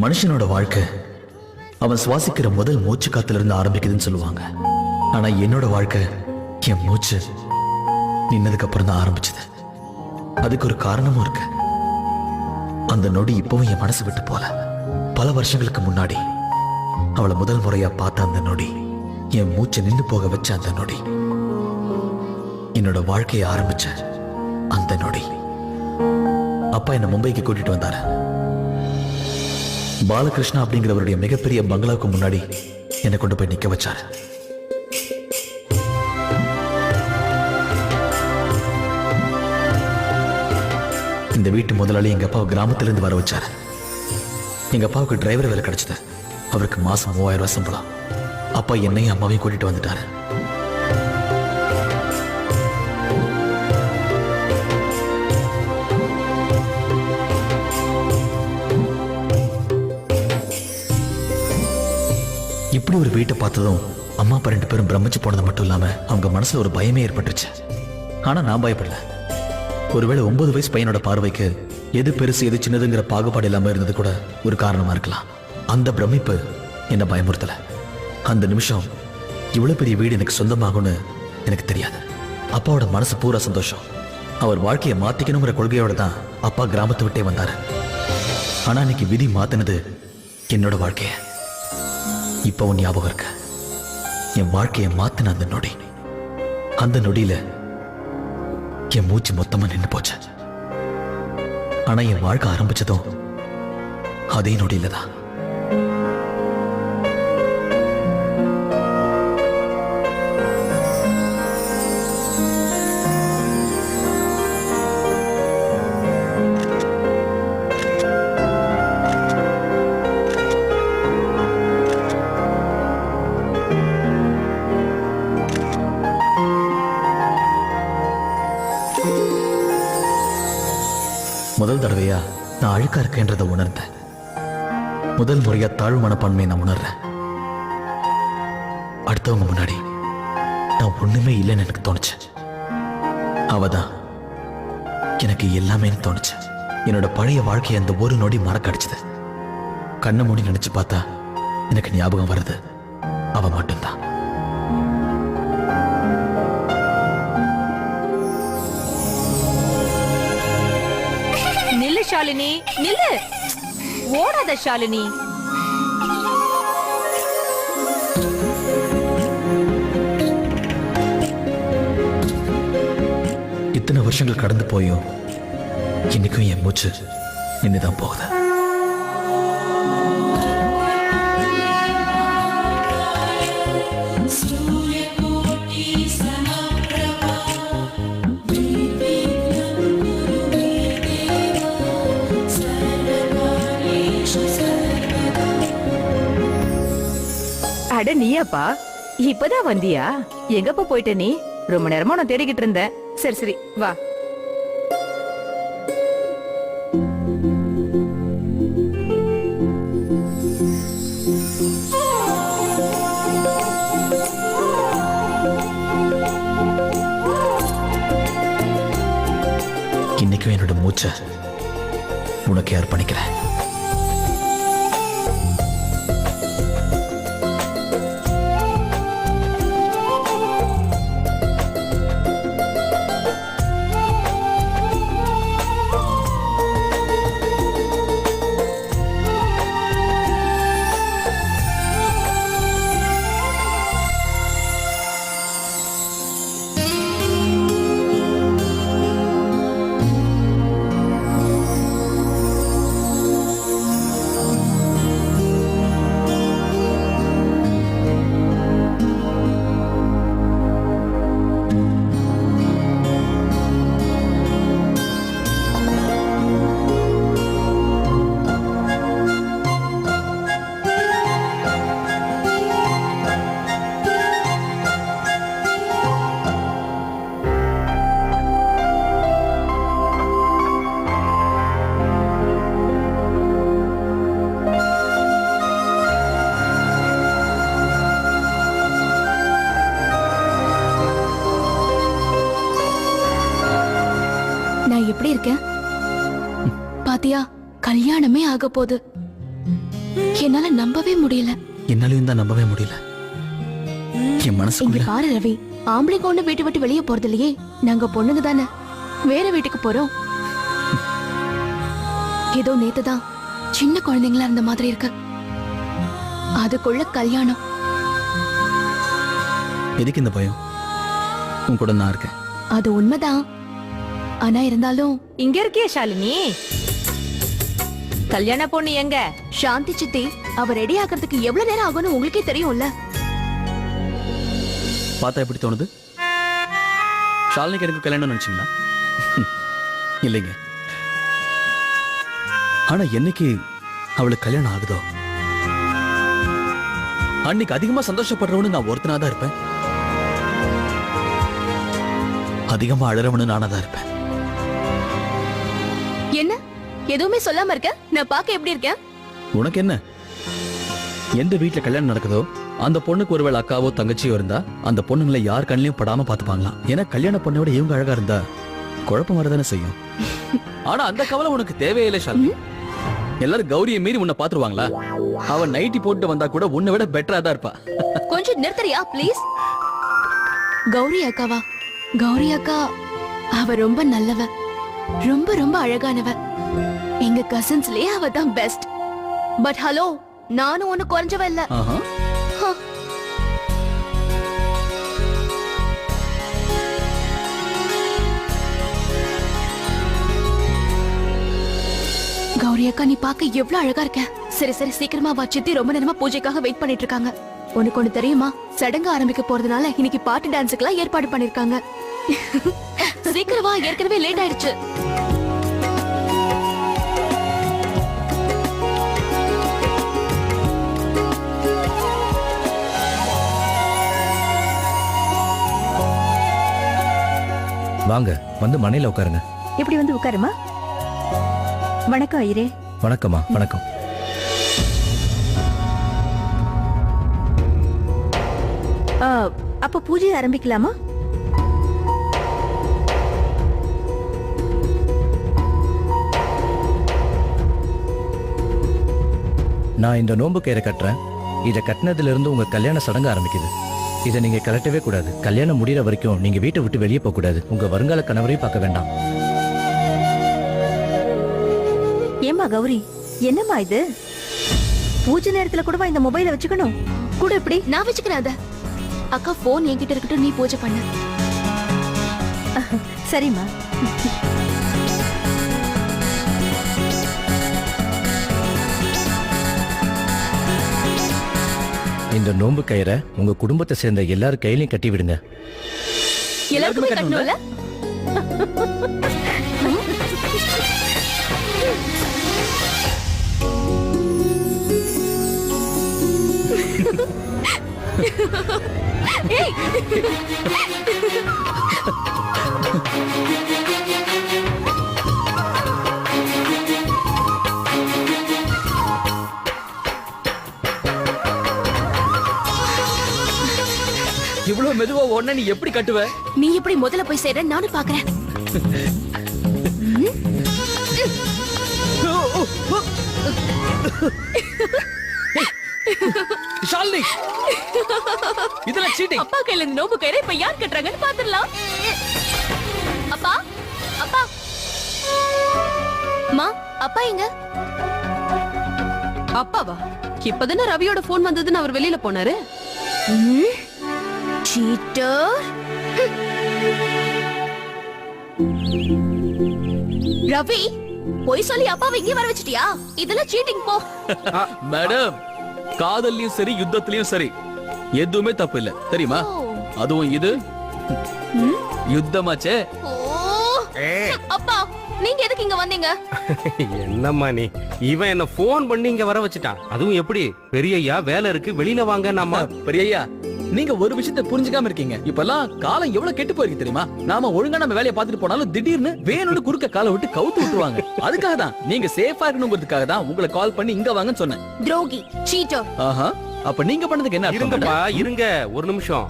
மனுஷனோட வாழ்க்கை அவன் சுவாசிக்கிற முதல் மூச்சு காத்துல இருந்து ஆரம்பிக்குதுன்னு சொல்லுவாங்க. ஆனா என்னோட வாழ்க்கை என் மூச்சு நின்னதுக்கு அப்புறம் தான் ஆரம்பிச்சது. அதுக்கு ஒரு காரணமும் இருக்கு. அந்த நொடி இப்பவும் என் மனசு விட்டு போல. பல வருஷங்களுக்கு முன்னாடி அவளை முதல் முறையா பார்த்த அந்த நொடி, என் மூச்சை நின்று போக வச்ச அந்த நொடி, என்னோட வாழ்க்கையை ஆரம்பிச்ச அந்த நொடி. அப்பா என்ன மும்பைக்கு கூட்டிட்டு வந்தாரு. பாலகிருஷ்ணா அப்படிங்கிறவருடைய மிகப்பெரிய பங்களாவுக்கு முன்னாடி என்னை கொண்டு போய் நிக்க வச்சாரு. இந்த வீட்டு முதலாளி எங்க அப்பாவை கிராமத்திலிருந்து வர வச்சாரு. எங்க அப்பாவுக்கு டிரைவர் வேலை கிடைச்சது. அவருக்கு மாசம் 3000 ரூபாய் சம்பளம். அப்பா என்னையும் அம்மாவையும் கூட்டிட்டு வந்துட்டாரு. இப்படி ஒரு வீட்டை பார்த்ததும் அம்மா அப்பா 2 பேரும் பிரமிச்சு போனது மட்டும் இல்லாம அவங்க மனசுல ஒரு பயமே ஏற்பட்டுச்சு. ஆனா நான் பயப்படல. ஒருவேளை 9 வயசு பையனோட பார்வைக்கு எது பெருசு எது சின்னதுங்கிற பாகுபாடு இல்லாம இருந்தது கூட ஒரு காரணமா இருக்கலாம். அந்த பிரமிப்பு என்ன பயமுறுத்தல. அந்த நிமிஷம் இவ்வளவு பெரிய வீடு எனக்கு சொந்தமாகும்னு எனக்கு தெரியாது. அப்பாவோட மனசு பூரா சந்தோஷம். அவர் வாழ்க்கையை மாத்திக்கணுங்கிற கொள்கையோட தான் அப்பா கிராமத்தை விட்டே வந்தாரு. ஆனா இன்னைக்கு விதி மாத்தினது என்னோட வாழ்க்கைய. இப்பவும் ஞாபகம் இருக்கு, என் வாழ்க்கையை மாத்தின அந்த நொடி. அந்த நொடியில என் மூச்சு மொத்தமா நின்று போச்சு. ஆனா என் வாழ்க்கை ஆரம்பிச்சதும் அதே நொடியில தான். முதல் தடவையா நான் அழுக்கா இருக்கேன்றதை உணர்ந்தேன். முதல் முறையா தாழ்வு மனப்பான்மையை நான் உணர்றேன். அடுத்தவங்க முன்னாடி நான் ஒண்ணுமே இல்லைன்னு எனக்கு தோணுச்சு. அவதான் எனக்கு எல்லாமே தோணுச்சு. என்னோட பழைய வாழ்க்கையை அந்த ஒரு நொடி மறக்க அடிச்சது. கண்ணை மூடி நினைச்சு பார்த்தா எனக்கு ஞாபகம் வருது அவ மட்டும்தான். ஷாலினி நில்லு, ஓடாத ஷாலினி. இத்தனை வருஷங்கள் கடந்து போயும் இன்னைக்கும் என் மூச்சு நின்னுதான் போகுது. அட நீயாப்பா, இப்பதான் வந்தியா? எங்கப்பா போயிட்ட நீ? ரொம்ப நேரமா நான் தேடிக்கிட்டு இருந்தேன். சரி சரி வா. இன்னைக்கும் என்னோட மூச்சை உனக்கு அர்ப்பணிக்கிறேன். எப்படி இருக்கேன் பாத்தியா? கல்யாணமே ஆக போகுது. என்னால நம்பவே முடியல. என்னாலையும் தான் நம்பவே முடியல. என் இங்க மனசுக்குள்ள பாரு ரவி, ஆம்பளைங்க ஒண்ணு வீட்டை விட்டு வெளியே போறது இல்லையே. நாங்க பொண்ணுங்க தானே, வேற வீட்டுக்கு போறோம். ஏதோ நேத்துதான் சின்ன குழந்தைங்களா இருந்த மாதிரி இருக்கு. அதுக்குள்ள கல்யாணம். எதுக்கு இந்த பயம்? உன் கூட நான் இருக்கேன். அது உண்மைதான். ஆனா இருந்தாலும் இங்க இருக்கியே ஷாலினி. கல்யாண பொண்ணு எங்க? சாந்தி சித்தி அவ ரெடி ஆகிறதுக்கு எவ்வளவு நேரம் ஆகும்னு உங்களுக்கே தெரியும்ல. பார்த்தா எப்படி தோணுது? ஷாலினிக்கு எனக்கு கல்யாணம் நினைச்சீங்களா? இல்லைங்க. ஆனா என்னைக்கு அவளுக்கு கல்யாணம் ஆகுதோ அன்னைக்கு அதிகமா சந்தோஷப்படுறவனு நான் ஒருத்தனா தான் இருப்பேன். அதிகமா அழறவனு நானா தான் இருப்பேன். என்ன எதுவுமே சொல்லாம இருக்க? நான் பார்க்க எப்படி இருக்கேன்? உனக்கு என்ன? எந்த வீட்டுல கல்யாணம் நடக்குதோ அந்த பொண்ணுக்கு ஒருவேளை அக்காவோ தங்கச்சியோ இருந்தா அந்த பொண்ணுங்களை யார் கண்ணிலையும் படாம பாத்துப்பாங்களாம். ஏன்னா கல்யாண பொண்ணோட இவங்க அழகா இருந்தா குழப்பம் வரதானே செய்யும். ஆனா அந்த கவலை உனக்கு தேவையில்லை ஷாலினி. எல்லாரும் கௌரியை மீறி உன்னை பாத்துருவாங்களா? அவன் நைட்டி போட்டு வந்தா கூட உன்னை விட பெட்டரா தான் இருப்பா. கொஞ்சம் நிறுத்தறியா ப்ளீஸ்? கௌரி அக்காவா? கௌரி அக்கா அவ ரொம்ப நல்லவ, ரொம்ப ரொம்ப அழகானவ. எங்க கசின்ஸ்லயே அவ தான் பெஸ்ட். பட் ஹலோ, நானும் ஒண்ணு குறைஞ்சவ இல்ல. ஆஹா. ஹ. கௌரி அக்கா, நீ பார்க்க எவ்வளவு அழகா இருக்க. சரி சரி, சீக்கிரமா வா. சித்தி ரொம்ப நேரமா பூஜைக்காக வெயிட் பண்ணிட்டு இருக்காங்க. உனக்கு ஒண்ணு தெரியுமா? சடங்கு ஆரம்பிக்க போறதுனால இன்னைக்கு பாட்டு டான்ஸுக்குலாம் ஏற்பாடு பண்ணிருக்காங்க. சீக்கிரம் வா, ஏற்கனவே லேட் ஆயிடுச்சு. வாங்க, வந்து மனையில உட்காருங்க. இப்படி வந்து உட்காருமா. வணக்கம் ஐயரே. வணக்கம்மா. வணக்கம். அப்ப பூஜை ஆரம்பிக்கலாமா? நான் இந்த நோன்பு கயிறை கட்டுறேன். இதை கட்டினதுல இருந்து உங்க கல்யாண சடங்கு ஆரம்பிக்குது. இதை நீங்க கலட்டவே கூடாது. கல்யாணம் முடியற வரைக்கும் நீங்க வீட்டை விட்டு வெளியே போக கூடாது. உங்க வருங்கால கணவரையும் பார்க்க வேண்டாம். ஏமா கௌரி, என்னம்மா இது? பூஜை நேரத்துல கூடவா இந்த மொபைலை வச்சுக்கணும்? கூட எப்படி? நான் வச்சுக்கிறேன் அத. அக்கா போன் என்கிட்ட இருக்கட்டும், நீ பூஜை பண்ணு. சரிம்மா. இந்த நோன்பு கயிறை உங்க குடும்பத்தை சேர்ந்த எல்லாரும் கையிலையும் கட்டி விடுங்க. எல்லாருக்குமே கட்டணும்ல? ஏய், இவ்வளவு மெதுவா ஒண்ணு நீ எப்படி கட்டுவ? நீ எப்படி முதல்ல போய் சேர நானும் பாக்குறேன். ஷாலினி, இதெல்லாம் சீட்டிங். அப்பா கையில இருந்து நோம்பு கயிறை இப்ப யார் கட்டுறாங்கன்னு பாத்துடலாம். அப்பா, அப்பா, அம்மா, அப்பா எங்க? அப்பாவா? இப்பதானே ரவியோட போன் வந்ததுன்னு அவர் வெளியில போனாரு. சீட்டர். ரவி, போய் சொல்லி அப்பாவை இங்கே வர வச்சிட்டியா? இதெல்லாம் சீட்டிங் போ. மேடம், காதல்லையும் சரி யுத்தத்திலயும் சரி எதுவுமே தப்பு இல்ல தெரியுமா? அதுவும் இது யுத்தமாச்சே. அப்பா, நீங்க எதுக்கு இங்க வந்தீங்க? என்னம்மா நீ? இவன் என்ன போன் பண்ணி இங்க வர வச்சுட்டான். அதுவும் எப்படி? பெரியய்யா வேலை இருக்கு, வெளியில வாங்க. நாம பெரியய்யா, நீங்க ஒரு விஷயத்தை புரிஞ்சுக்காம இருக்கீங்க. இப்பெல்லாம் காலம் எவ்வளவு கெட்டு போயிருக்கு தெரியுமா? நாம ஒழுங்கா நம்ம வேலையை பார்த்துட்டு போனாலும் திடீர்னு வேணும்னு குறுக்க காலை விட்டு கவுத்து விட்டுருவாங்க. அதுக்காக தான், நீங்க சேஃபா இருக்கணுங்கிறதுக்காக தான் உங்களை கால் பண்ணி இங்க வாங்கன்னு சொன்னேன். துரோகி, சீட்டர். ஆஹா, அப்ப நீங்க பண்ணதுக்கு என்ன அர்த்தம்? இருங்கப்பா, இருங்க ஒரு நிமிஷம்.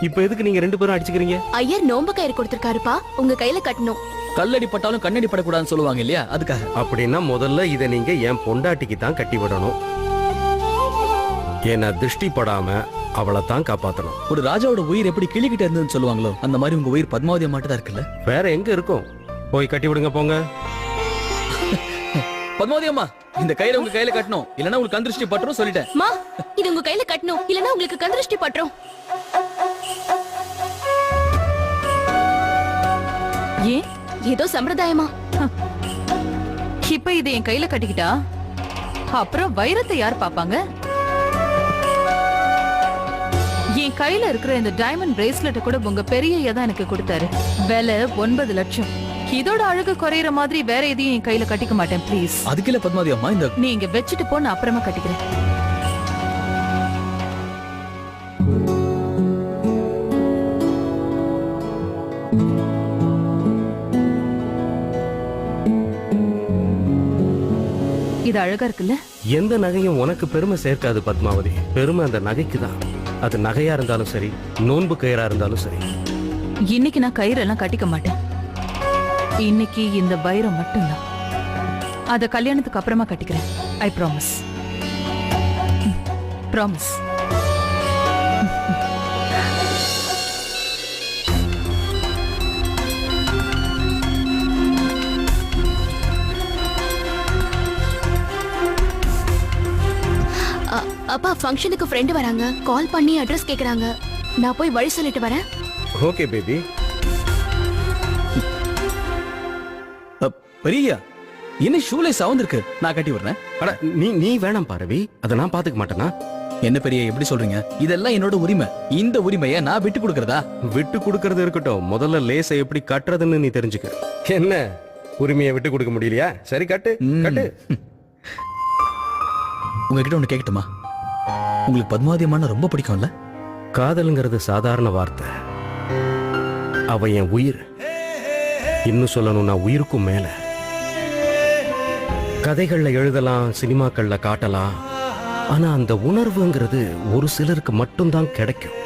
இப்ப எதுக்கு நீங்க ரெண்டு பேரும் அடிச்சுக்கிறீங்க? ஐயர் நோம்பு கயிறு கொடுத்திருக்காருப்பா, உங்க கையில கட்டணும். கல்லடி பட்டாலும் கண்ணடி படக்கூடாதுன்னு சொல்லுவாங்க இல்லையா? அதுக்காக. அப்படின்னா முதல்ல இதை நீங்க என் பொண்டாட்டிக்கு தான் கட்டி விடணும். என்ன திருஷ்டி படாம அவளை தான் காப்பாத்தணும். ஒரு ராஜாவோட உயிர் எப்படி கிளிக்கிட்ட இருந்ததுன்னு சொல்லுவாங்களோ அந்த மாதிரி உங்க உயிர் பத்மாவதி அம்மாட்ட தான் இருக்குல்ல. வேற எங்க இருக்கும்? போய் கட்டி விடுங்க போங்க. பத்மாவதி அம்மா, இந்த கயிறை உங்க கையில கட்டணும், இல்லன்னா உங்களுக்கு கந்திருஷ்டி பட்டுரும் சொல்லிட்டேன். மா, இது உங்க கையில கட்டணும், இல்லனா உங்களுக்கு கந்திருஷ்டி பட்டுரும். ஏன்? ஏதோ சம்பிரதாயமா. இப்ப இதை என் கையில கட்டிக்கிட்டா அப்புறம் வைரத்தை யார் பாப்பாங்க? என் கையில இருக்கிற இந்த டைமண்ட் பிரேஸ்லெட் கூட உங்க பெரியய்யா தான் எனக்கு கொடுத்தாரு. விலை 9 லட்சம். இதோட அழகு குறையிற மாதிரி வேற எதையும் என் கையில கட்டிக்க மாட்டேன் ப்ளீஸ். அதுக்கு இல்ல பத்மாவதி அம்மா, இந்த நீ இங்க வச்சுட்டு போ, நான் அப்புறமா கட்டிக்கிறேன். இது அழகா இருக்குல்ல? எந்த நகையும் உனக்கு பெருமை சேர்க்காது பத்மாவதி. பெருமை அந்த நகைக்கு தான். அது நகையா இருந்தாலும் சரி, நோன்பு கயிறா இருந்தாலும் சரி. இன்னைக்கு நான் கயிறெல்லாம் கட்டிக்க மாட்டேன். இன்னைக்கு இந்த வைரம் மட்டும்தான். அத கல்யாணத்துக்கு அப்புறமா கட்டிக்கிறேன். I promise. ப்ராமிஸ். அப்பா, ஃபங்க்ஷனுக்கு ஃப்ரெண்ட் வராங்க, கால் பண்ணி அட்ரஸ் கேக்குறாங்க. நான் போய் வழி சொல்லிட்டு வரேன். Okay baby. பெரியய்யா, இன்னும் ஷூலே சவுந்திருக்கு, நான் கட்டி விடுறேன். அட நீ வேணாம் பாரவி, அதை நான் பாத்துக்க மாட்டேனா? என்ன பெரிய எப்படி சொல்றீங்க? இதெல்லாம் என்னோட உரிமை. இந்த உரிமையை நான் விட்டு கொடுக்கறதா? விட்டு கொடுக்கறது இருக்கட்டும், முதல்ல லேசை எப்படி கட்டுறதுன்னு நீ தெரிஞ்சுக்க. என்ன உரிமையை விட்டு கொடுக்க முடியலையா? சரி கட்டு கட்டு. உங்ககிட்ட ஒண்ணு கேட்கட்டுமா? உங்களுக்கு பத்மாவதி அம்மான்னு ரொம்ப பிடிக்கும்ல? காதலுங்கிறது சாதாரண வார்த்தை. அவ என் உயிர். இன்னும் சொல்லணும்னா உயிருக்கும் மேல. கதைகள்ல எழுதலாம், சினிமாக்கள்ல காட்டலாம். ஆனா அந்த உணர்வுங்கிறது ஒரு சிலருக்கு மட்டும்தான் கிடைக்கும்.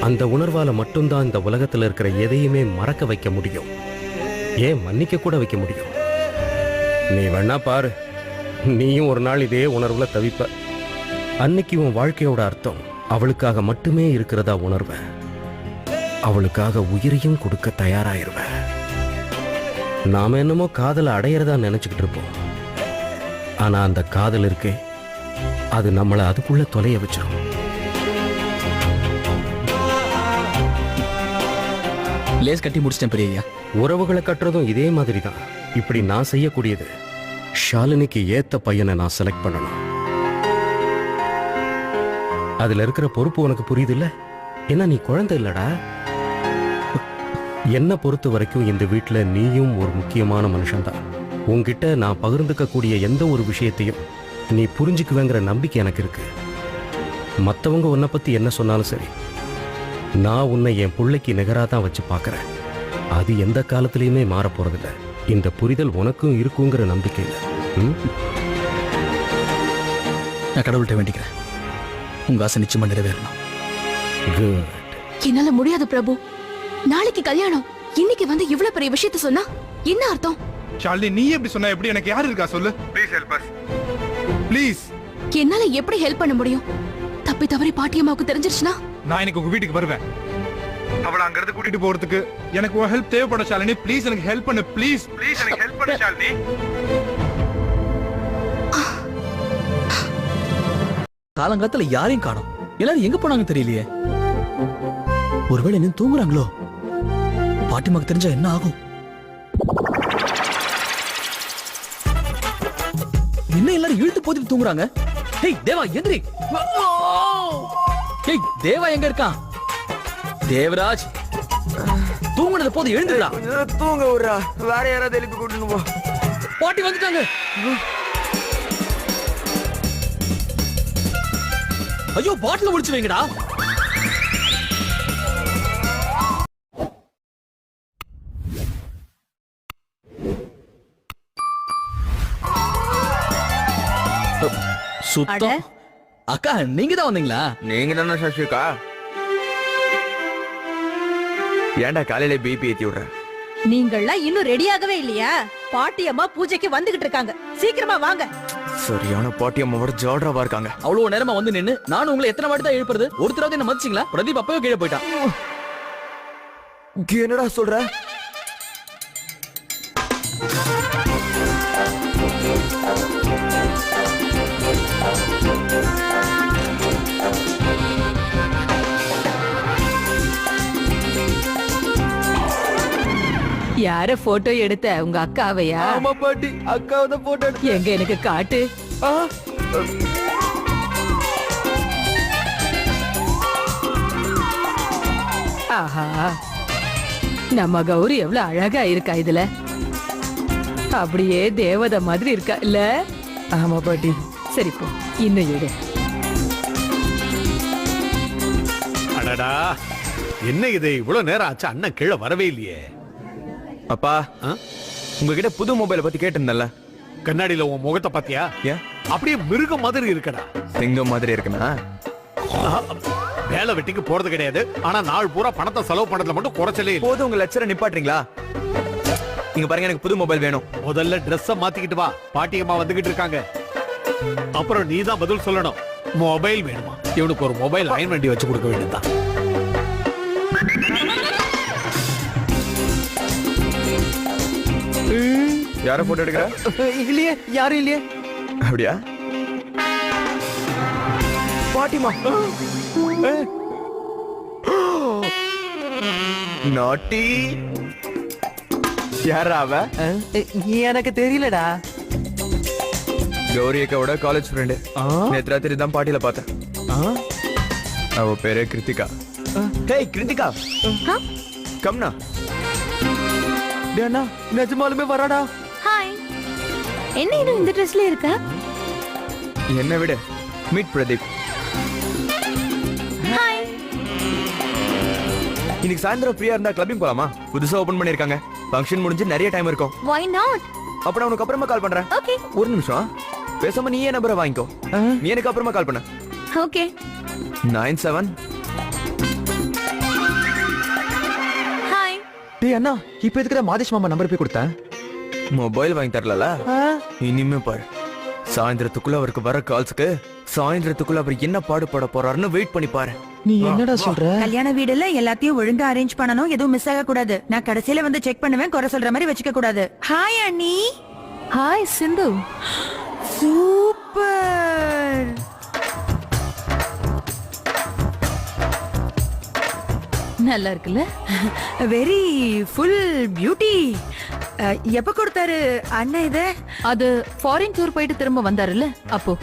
அந்த உணர்வால மட்டும்தான் இந்த உலகத்துல இருக்கிற எதையுமே மறக்க வைக்க முடியும். ஏன் மன்னிக்க கூட வைக்க முடியும். நீ வேணா பாரு, நீயும் ஒரு நாள் இதே உணர்வுல தவிப்ப. அன்னைக்கு உன் வாழ்க்கையோட அர்த்தம் அவளுக்காக மட்டுமே இருக்கிறதா உணர்வ. அவளுக்காக உயிரையும் கொடுக்க தயாராயிருவ. நாம என்னமோ காதலை அடையிறதா நினைச்சுக்கிட்டு இருப்போம். ஆனா அந்த காதல் இருக்கே, அது நம்மளை அதுக்குள்ள தொலைய வச்சிடும். லேஸ் கட்டி முடிச்சிட்டேன் பெரியய்யா. உறவுகளை கட்டுறதும் இதே மாதிரி தான். இப்படி நான் செய்யக்கூடியது. ஷாலினிக்கு ஏத்த பையனை நான் செலக்ட் பண்ணணும். அதுல இருக்கிற பொறுப்பு உனக்கு புரியுது இல்ல? ஏன்னா நீ குழந்தை இல்லடா. என்ன பொறுத்த வரைக்கும் இந்த வீட்டுல நீயும் ஒரு முக்கியமான மனுஷன்தான். உன்கிட்ட நான் பகிர்ந்துக்க கூடிய எந்த ஒரு விஷயத்தையும் நீ புரிஞ்சுக்குவேங்கிற நம்பிக்கை எனக்கு இருக்கு. மத்தவங்க உன்னை பத்தி என்ன சொன்னாலும் சரி, நான் உன்னை என் பிள்ளைக்கு நிகரா தான் வச்சு பார்க்கறேன். அது எந்த காலத்திலயுமே மாற போறதில்ல. இந்த புரிதல் உனக்கும் இருக்குங்கிற நம்பிக்கை இல்லை. நான் கடவுள்கிட்ட வேண்டிக்கிறேன், உங்க ஆசை நிச்சயமா நிறைவேறணும். என்னால முடியாது பிரபு. நாளைக்கு கல்யாணம், இன்னைக்கு வந்து இவ்வளவு பெரிய விஷயத்த சொன்னா என்ன அர்த்தம்? ஷாலினி, நீ எப்படி சொன்னா எப்படி? எனக்கு யாரு இருக்கா சொல்லு. Please help us. ப்ளீஸ். என்னால எப்படி ஹெல்ப் பண்ண முடியும்? தப்பி தவறி பாட்டியம்மாவுக்கு தெரிஞ்சிருச்சுனா? நான் இன்னைக்கு உங்க வீட்டுக்கு வருவேன். அவளை அங்க இருந்து கூட்டிட்டு போறதுக்கு எனக்கு ஒரு ஹெல்ப் தேவைப்படும் ஷாலினி. ப்ளீஸ் எனக்கு ஹெல்ப் பண்ணு. ப்ளீஸ் ப்ளீஸ் எனக்கு ஹெல்ப் பண்ணு ஷாலினி. காலங்காலத்துல யாரையும் காணோம். எல்லாரும் எங்க போனாங்க தெரியலையே. ஒருவேளை இன்னும் தூங்குறாங்களோ? பாட்டிமாக்கு தெரிஞ்சா என்ன ஆகும்? என்ன எல்லாரும் இழுத்து போத்திட்டு தூங்குறாங்க? ஹேய் தேவா, எந்திரி. ஹேய் தேவா, எங்க இருக்கான்? தேவராஜ், தூங்குனது போது எழுந்துடா. தூங்க விடுறா, வேற யாராவது எழுப்பி கூட்டணும் போ. பாட்டி வந்துட்டாங்க. ஐயோ, பாட்டில முடிச்சு வைங்கடா. சுத்தம். அக்கா, நீங்க தான் வந்தீங்களா? நீங்க தானே சசிகா? ஏன்டா காலையில பிபி ஏத்தி விடுற? நீங்கள்லாம் இன்னும் ரெடியாகவே இல்லையா? பாட்டியம்மா பூஜைக்கு வந்துகிட்டு இருக்காங்க, சீக்கிரமா வாங்க. சரியான பாட்டி அம்மாவோட ஜால்ராவா இருக்காங்க. அவ்வளவு நேரமா வந்து நின்னு நானும் உங்களை எத்தனை வாட்டி தான் எழுப்புறது? ஒருத்தராவது என்ன மதிச்சிங்களா? பிரதீப் அப்பவே கீழே போயிட்டான். என்னடா சொல்ற? யார போட்டோ எடுத்த? உங்க அக்காவையா? ஆமா பாட்டி, அக்காவை தான் போட்டோ எடுத்து. எங்க எனக்கு காட்டு. ஆஹா, நம்ம கௌரி எவ்வளவு அழகா இருக்கா இதுல. அப்படியே தேவதை மாதிரி இருக்கா இல்ல? ஆமா பாட்டி. சரி போ, இன்னும் எடு. அடடா, என்ன இது இவ்வளவு நேரம் ஆச்சு, அண்ணன் கீழே வரவே இல்லையே. அப்பா, உங்ககிட்ட புது மொபைலை பத்தி கேட்டிருந்தேன்ல. கண்ணாடியில உன் முகத்தை பாத்தியா? ஏன் அப்படியே மிருகம் மாதிரி இருக்கடா. சிங்கம் மாதிரி இருக்குண்ணா? வேலை வெட்டிக்கு போறது கிடையாது, ஆனா நாள் பூரா பணத்தை செலவு பண்றதுல மட்டும் குறைச்சலே இல்லை. போதும், உங்க லெக்சரை நிப்பாட்டுறீங்களா? நீங்க பாருங்க, எனக்கு புது மொபைல் வேணும். முதல்ல ட்ரெஸ்ஸ மாத்திக்கிட்டு வா, பாட்டி அம்மா வந்துகிட்டு இருக்காங்க. அப்புறம் நீ தான் பதில் சொல்லணும். மொபைல் வேணுமா? இவனுக்கு ஒரு மொபைல் அயன் வண்டி வச்சு கொடுக்க வேண்டியதுதான். யார போட்டோ எடுக்கிற? இல்லையே, யாரும் இல்லையே. அப்படியா? பாட்டிமா. நாட்டி. யாரா அவ? எனக்கு தெரியலடா. கௌரி அக்காவோட காலேஜ் ஃப்ரெண்டு. நேத்து ராத்திரி தான் பாட்டியில பார்த்தேன். அவ பேரு கிருத்திகா. ஹேய் கிருத்திகா, கம்னா. டேனா, நிஜமாலுமே வராடா. ஹாய், என்ன இன்னும் இந்த ட்ரெஸ்ல இருக்க? என்ன விட மீட் பிரதீப். ஹாய். இன்னைக்கு சாயந்தரம் ஃப்ரீயா இருந்தா கிளப்பிங் போலாமா? புதுசா ஓபன் பண்ணிருக்காங்க. ஃபங்க்ஷன் முடிஞ்சு நிறைய டைம் இருக்கும். Why not? அப்ப நான் உனக்கு அப்புறமா கால் பண்றேன். Okay. ஒரு நிமிஷம், பேசாம நீயே நம்பரை வாங்கிக்கோ. நீ எனக்கு அப்புறமா கால் பண்ண. Okay. 97. ஹாய். டேய் அண்ணா, இப்போ எதுக்குடா மாதேஷ் மாமா நம்பர் போய் கொடுத்தேன்? மொபைல் வாங்கி தரலல. இனிமே பாரு, சாயந்திரத்துக்குள்ள அவருக்கு வர கால்ஸ்க்கு சாயந்திரத்துக்குள்ள அவர் என்ன பாடுபட போறாருன்னு வெயிட் பண்ணி பாரு. நீ என்னடா சொல்ற? கல்யாண வீடுல எல்லாத்தையும் ஒழுங்கா அரேஞ்ச் பண்ணனும், எதுவும் மிஸ் ஆக கூடாது. நான் கடைசியில வந்து செக் பண்ணுவேன், குறை சொல்ற மாதிரி வச்சுக்க கூடாது. ஹாய் அண்ணி. ஹாய் சிந்து. சூப்பர். நல்லா இருக்குல்ல? Very full beauty. எப்ப கொடுத்தாரு அண்ணன் இத? அது ஃபாரின் டூர் போயிட்டு திரும்ப வந்தாருல்ல அப்போ.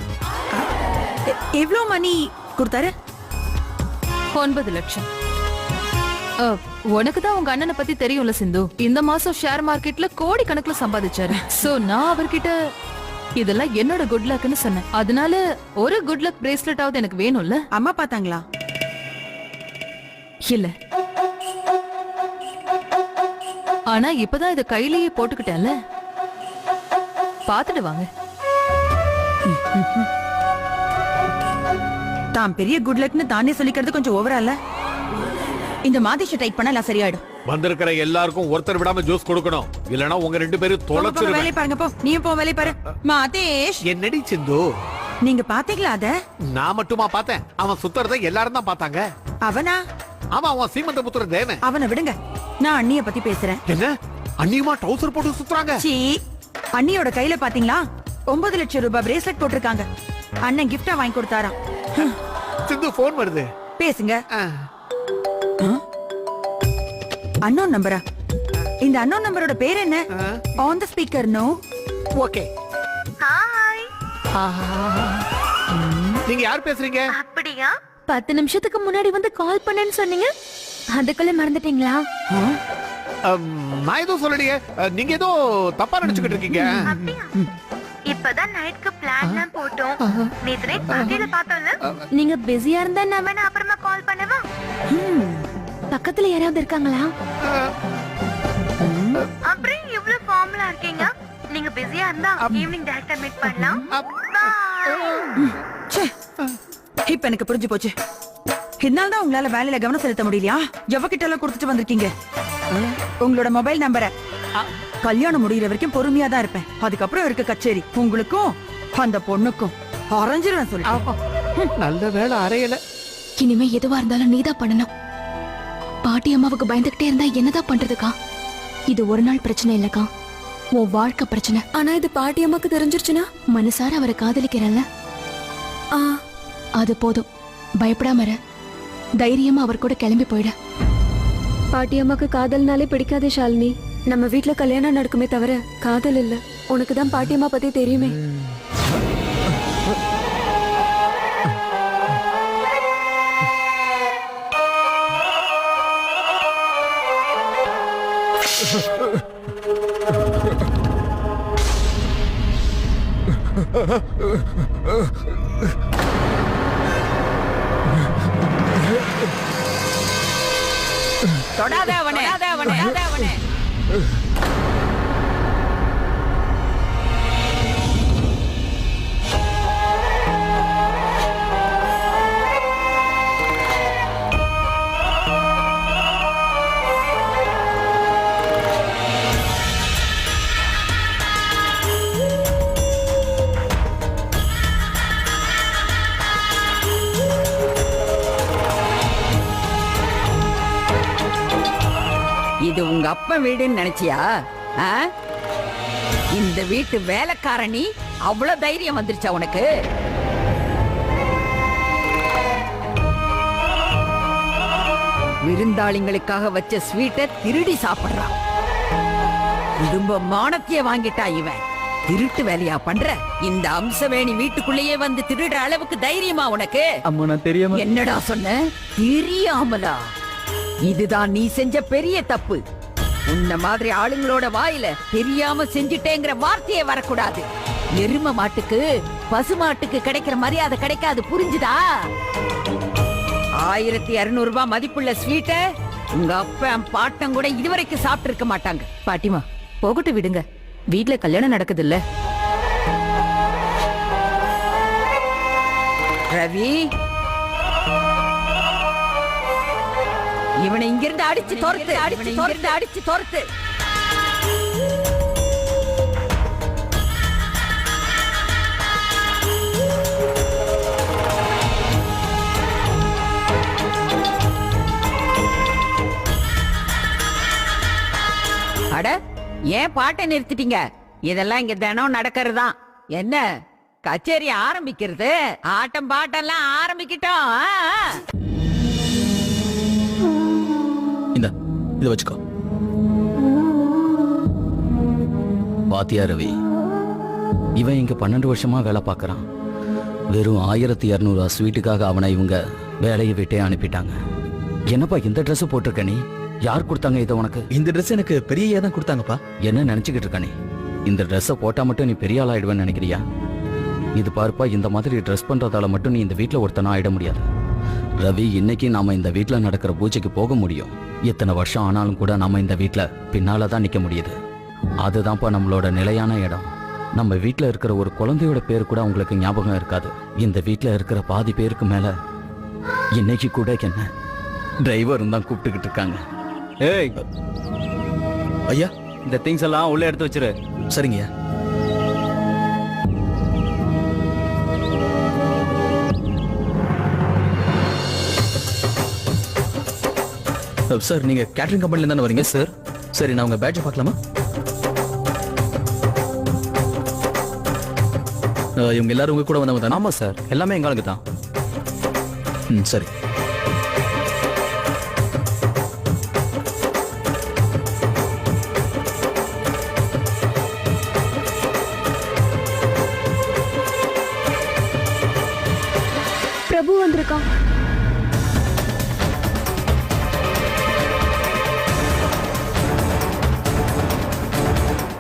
எவ்வளவு மணி கொடுத்தாரு? 9 லட்சம். உனக்கு தான் உங்க அண்ணனை பத்தி தெரியும்ல சிந்து. இந்த மாசம் ஷேர் மார்க்கெட்ல கோடி கணக்குல சம்பாதிச்சாரு. சோ நான் அவர்கிட்ட இதெல்லாம் என்னோட குட் லக்னு சொன்னேன். அதனால ஒரு குட் லக் பிரேஸ்லெட் ஆவது எனக்கு வேணும்ல. அம்மா பார்த்தாங்களா? இல்ல, ஆனா இப்பதான் இத கையிலேயே போட்டுக்கிட்டேன்ல, பாத்துட்டு வாங்க. தான் பெரிய குட் லக்னு தானே சொல்லிக்கிறது கொஞ்சம் ஓவரா இல்ல? இந்த மாதேஷ டைட் பண்ணா எல்லாம் சரியாயிடும். வந்திருக்கிற எல்லாருக்கும் ஒருத்தர் விடாம ஜூஸ் கொடுக்கணும், இல்லனா உங்க ரெண்டு பேரும் வேலை தொலைச்சிருவேன். பாருங்க போ, நீயும் போ வேலை பாரு. மாதேஷ், என்னடி சிந்து? நீங்க பாத்தீங்களா அத? நான் மட்டுமா பார்த்தேன்? அவன் சுத்துறதை எல்லாரும் தான் பார்த்தாங்க. அவனா? அவன் அவன் சீமந்த புத்திர தேவன். அவனை விடுங்க, நான் அண்ணிய பத்தி பேசுறேன். என்ன அண்ணியுமா டவுசர் போட்டு சுத்துறாங்க? சீ, அண்ணியோட கையில பாத்தீங்களா 9 லட்சம் ரூபாய் பிரேஸ்லெட் போட்டிருக்காங்க. அண்ணன் கிஃப்டா வாங்கி கொடுத்தாராம். சிந்து போன் வருது, பேசுங்க. அன்னோன் நம்பரா? இந்த அன்னோன் நம்பரோட பேர் என்ன? On the speaker. No. Okay. Hi. நீங்க யார் பேசுறீங்க? அப்படியா? 10 நிமிஷத்துக்கு முன்னாடி வந்து கால் பண்ணேன்னு சொன்னீங்க, அதுக்குள்ள மறந்துட்டீங்களா? நான் ஏதோ சொல்லலையே, நீங்க ஏதோ தப்பா நினைச்சுக்கிட்டு இருக்கீங்க. இப்பதான் நைட்க்கு பிளான்லாம் போட்டோம். நேத்து நைட் பார்ட்டில பார்த்தோம்ல. நீங்க பிஸியா இருந்தா நான் வேணா அப்புறமா கால் பண்ணவா? பக்கத்துல யாராவது இருக்காங்களா? அப்புறம் இவ்வளவு ஃபார்மலா இருக்கீங்க. நீங்க பிஸியா இருந்தா ஈவினிங் டைரக்டா மீட் பண்ணலாம். இப்ப எனக்கு புரிஞ்சு போச்சு. இதனால தான் உங்களால வேலையில கவனம் செலுத்த முடியலையா? எவகிட்ட எல்லாம் கொடுத்துட்டு வந்திருக்கீங்க உங்களோட மொபைல் நம்பரை? கல்யாணம் முடிகிற வரைக்கும் பொறுமையா தான் இருப்பேன், அதுக்கப்புறம் இருக்க கச்சேரி. உங்களுக்கும் அந்த பொண்ணுக்கும் அரைஞ்சிருவேன் சொல்லி. நல்ல வேலை அறையல. இனிமே எதுவா இருந்தாலும் நீதான் பண்ணணும். பாட்டி அம்மாவுக்கு பயந்துகிட்டே இருந்தா என்னதான் பண்றதுக்கா? இது ஒரு நாள் பிரச்சனை இல்லக்கா, உன் வாழ்க்கை பிரச்சனை. ஆனா இது பாட்டி அம்மாக்கு தெரிஞ்சிருச்சுன்னா? மனசார அவரை காதலிக்கிறல்ல, அது போதும். பயப்படாம இரு. தைரியமா அவர் கூட கிளம்பி போயிட. பாட்டி அம்மாக்கு காதல்னாலே பிடிக்காதே ஷாலினி. நம்ம வீட்ல கல்யாணம் நடக்குமே தவிர காதல் இல்ல. உனக்கு தான் பாட்டி அம்மா பத்தி தெரியுமே. தொடாத அவனே, தொடாத அவனே. இது உங்க அப்பா வீடுன்னு நினைச்சியா? இந்த வீட்டு வேலைக்காரணி அவ்வளவு தைரியம் வந்துருச்சா உனக்கு? விருந்தாளிங்களுக்காக வச்ச ஸ்வீட்டை திருடி சாப்பிடுறான். குடும்ப மானத்தையே வாங்கிட்டா இவன். திருட்டு வேலையா பண்ற? இந்த அம்சவேணி வீட்டுக்குள்ளேயே வந்து திருடுற அளவுக்கு தைரியமா உனக்கு? அம்மா நான் தெரியாம. என்னடா சொன்ன? தெரியாமலா? இதுதான் நீ செஞ்ச பெரிய தப்பு. உன்ன மாதிரி ஆளுங்களோட வாயில தெரியாம செஞ்சிட்டேங்கிற வார்த்தையே வரக்கூடாது. எரும மாட்டுக்கு பசு மாட்டுக்கு கிடைக்கிற மரியாதை கிடைக்காது, புரிஞ்சுதா? 1200 ரூபாய் மதிப்புள்ள ஸ்வீட்ட உங்க அப்பா பாட்டம் கூட இதுவரைக்கும் சாப்பிட்டு இருக்க மாட்டாங்க. பாட்டிமா போகட்டு விடுங்க, வீட்ல கல்யாணம் நடக்குது இல்ல. ரவி, இவனை இங்கிருந்து அடிச்சு துரத்து, அடிச்சு துரத்து. அட, ஏன் பாட்டை நிறுத்திட்டீங்க? இதெல்லாம் இங்க தினம் நடக்கிறதுதான். என்ன கச்சேரி ஆரம்பிக்கிறது? ஆட்டம் பாட்டெல்லாம் ஆரம்பிக்கிட்டோம். இந்த இதை வச்சுக்கோ. பாத்தியா ரவி, இவன் இங்க 12 வருஷமா வேலை பார்க்கறான். வெறும் 1200 ஸ்வீட்டுக்காக அவனை இவங்க வேலையை விட்டே அனுப்பிட்டாங்க. என்னப்பா இந்த ட்ரெஸ் போட்டிருக்க நீ? யார் கொடுத்தாங்க இதை உனக்கு? இந்த ட்ரெஸ் எனக்கு பெரிய தான் கொடுத்தாங்கப்பா. என்ன நினைச்சுக்கிட்டு இருக்க நீ? இந்த ட்ரெஸ்ஸை போட்டா மட்டும் நீ பெரிய ஆள் ஆயிடுவேன்னு நினைக்கிறியா? இது பார்ப்பா, இந்த மாதிரி ட்ரெஸ் பண்றதால மட்டும் நீ இந்த வீட்டில் ஒருத்தனா ஆயிட முடியாது. ரவி, இன்னைக்கு நாம இந்த வீட்டில் நடக்கிற பூஜைக்கு போக முடியும். எத்தனை வருஷம் ஆனாலும் கூட நாம இந்த வீட்டில் பின்னால தான் நிற்க முடியுது. அதுதான்ப்பா நம்மளோட நிலையான இடம். நம்ம வீட்டில் இருக்கிற ஒரு குழந்தையோட பேர் கூட உங்களுக்கு ஞாபகம் இருக்காது. இந்த வீட்டில் இருக்கிற பாதி பேருக்கு மேல இன்னைக்கு கூட என்ன டிரைவர் தான் கூப்பிட்டுக்கிட்டு இருக்காங்க. ஏய் ஐயா, இந்த திங்ஸ் எல்லாம் உள்ள எடுத்து வச்சிரு. சரிங்கய்யா. சார், நீங்க கேட்டரிங் கம்பெனில தானே வரீங்க? சார், சரி, நான் உங்க பேட்ஜ் பார்க்கலாமா? இவங்க எல்லாரும் உங்க கூட வந்தவங்க தானே? ஆமா சார், எல்லாமே எங்களுக்கு தான். சரி. பிரபு வந்திருக்கான்.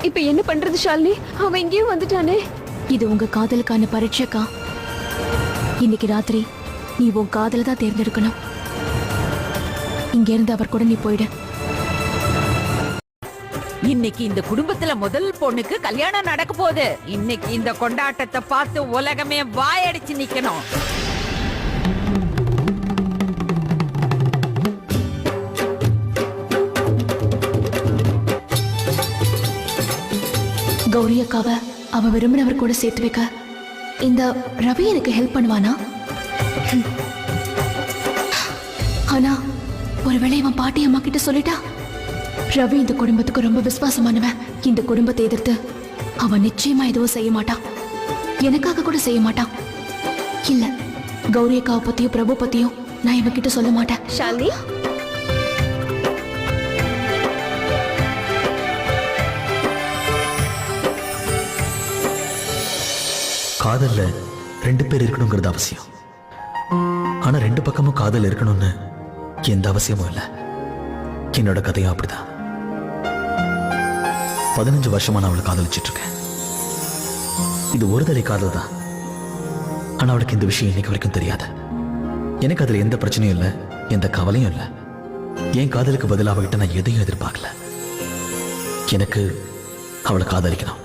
இப்ப என்ன பண்றது ஷாலினி? அவன் இங்கேயும் வந்துட்டானே. இது உங்க காதலுக்கான பரீட்சைக்கா. இன்னைக்கு ராத்திரி நீ உன் காதலை தான் தேர்ந்தெடுக்கணும். இங்க இருந்து அவர் கூட நீ போயிடு. இன்னைக்கு இந்த குடும்பத்துல முதல் பொண்ணுக்கு கல்யாணம் நடக்க போகுது. இன்னைக்கு இந்த கொண்டாட்டத்தை பார்த்து உலகமே வாயடிச்சு நிக்கணும். கௌரி அக்காவை அவ விரும்பினவர் கூட சேர்த்து வைக்க இந்த ரவி எனக்கு ஹெல்ப் பண்ணுவானா? ஆனா ஒருவேளை இவன் பாட்டி அம்மா கிட்ட சொல்லிட்டா, ரவி இந்த குடும்பத்துக்கு ரொம்ப விசுவாசமானவன். இந்த குடும்பத்தை எதிர்த்து அவன் நிச்சயமா எதுவும் செய்ய மாட்டான். எனக்காக கூட செய்ய மாட்டான். இல்ல, கௌரி அக்காவை பத்தியும் பிரபு பத்தியும் நான் இவன் கிட்ட சொல்ல மாட்டேன். ஷாலினி, காதல்ல 2 பேர் இருக்கணுங்கிறது அவசியம். ஆனா 2 பக்கமும் காதல் இருக்கணும்னு எந்த அவசியமும் இல்லை. என்னோட கதையும் அப்படிதான். 15 வருஷமா நான் அவளை காதலிச்சிட்டு இருக்கேன். இது ஒருதலை காதல் தான். ஆனா அவளுக்கு இந்த விஷயம் இன்னைக்கு வரைக்கும் தெரியாது. எனக்கு அதுல எந்த பிரச்சனையும் இல்லை, எந்த கவலையும் இல்லை. என் காதலுக்கு பதிலாக அவகிட்ட நான் எதையும் எதிர்பார்க்கல. எனக்கு அவளை காதலிக்கணும்,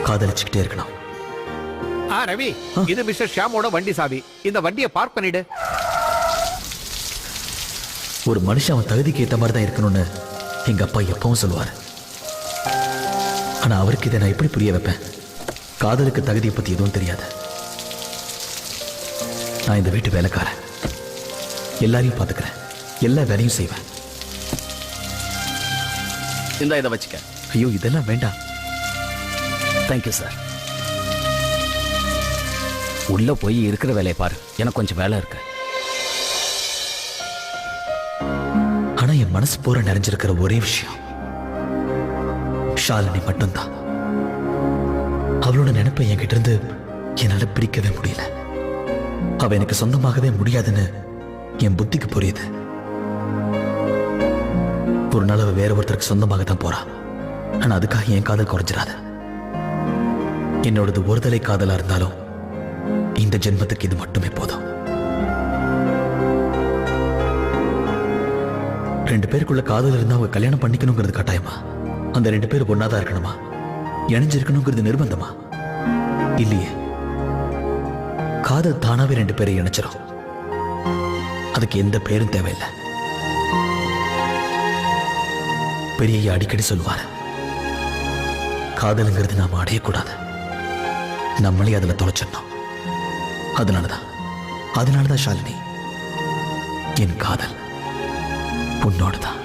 காதலிச்சுக்கிட்டே இருக்கணும். ரவி, இது மிஸ்டர் ஷியாமோட வண்டி சாவி. இந்த வண்டியை பார்க் பண்ணிடு. ஒரு மனுஷன் அவன் தகுதிக்கு ஏற்ற மாதிரி தான் இருக்கணும்னு எங்க அப்பா எப்பவும் சொல்லுவார். ஆனா அவருக்கு இதை நான் எப்படி புரிய வைப்பேன்? காதலுக்கு தகுதியை பத்தி எதுவும் தெரியாது. நான் இந்த வீட்டு வேலைக்காரன். எல்லாரையும் பார்த்துக்கிறேன், எல்லா வேலையும் செய்வேன். இந்த இதை வச்சுக்க. ஐயோ, இதெல்லாம் வேண்டாம். Thank you sir. உள்ள போய் இருக்கிற வேலையை பாரு, எனக்கு கொஞ்சம் வேலை இருக்கு. ஆனா என் மனசு பூரா நிறைஞ்சிருக்கிற ஒரே விஷயம் ஷாலினி மட்டும்தான். அவளோட நினைப்பை என்கிட்ட இருந்து என்னால பிரிக்கவே முடியல. அவ எனக்கு சொந்தமாகவே முடியாதுன்னு என் புத்திக்கு புரியுது. ஒரு நாள் அவ வேற ஒருத்தருக்கு சொந்தமாக தான் போறா. ஆனா அதுக்காக என் காதல் குறைஞ்சிடாது. என்னோடது ஒருதலை காதலா இருந்தாலும் இந்த ஜென்மத்துக்கு இது மட்டுமே போதும். 2 பேருக்குள்ள காதல் இருந்தா அவங்க கல்யாணம் பண்ணிக்கணுங்கிறது கட்டாயமா? அந்த 2 பேர் ஒன்னாதான் இருக்கணுமா? இணைஞ்சிருக்கணுங்கிறது நிர்பந்தமா? இல்லையே. காதல் தானாவே 2 பேரை இணைச்சிரும். அதுக்கு எந்த பேரும் தேவையில்லை. பெரிய அடிக்கடி சொல்லுவாரு, காதலுங்கிறது நாம அடையக்கூடாது, நம்மளே அதுல தொலைச்சிடணும். அதனாலதான் ஷாலினி, என் காதல் உன்னோடுதான்.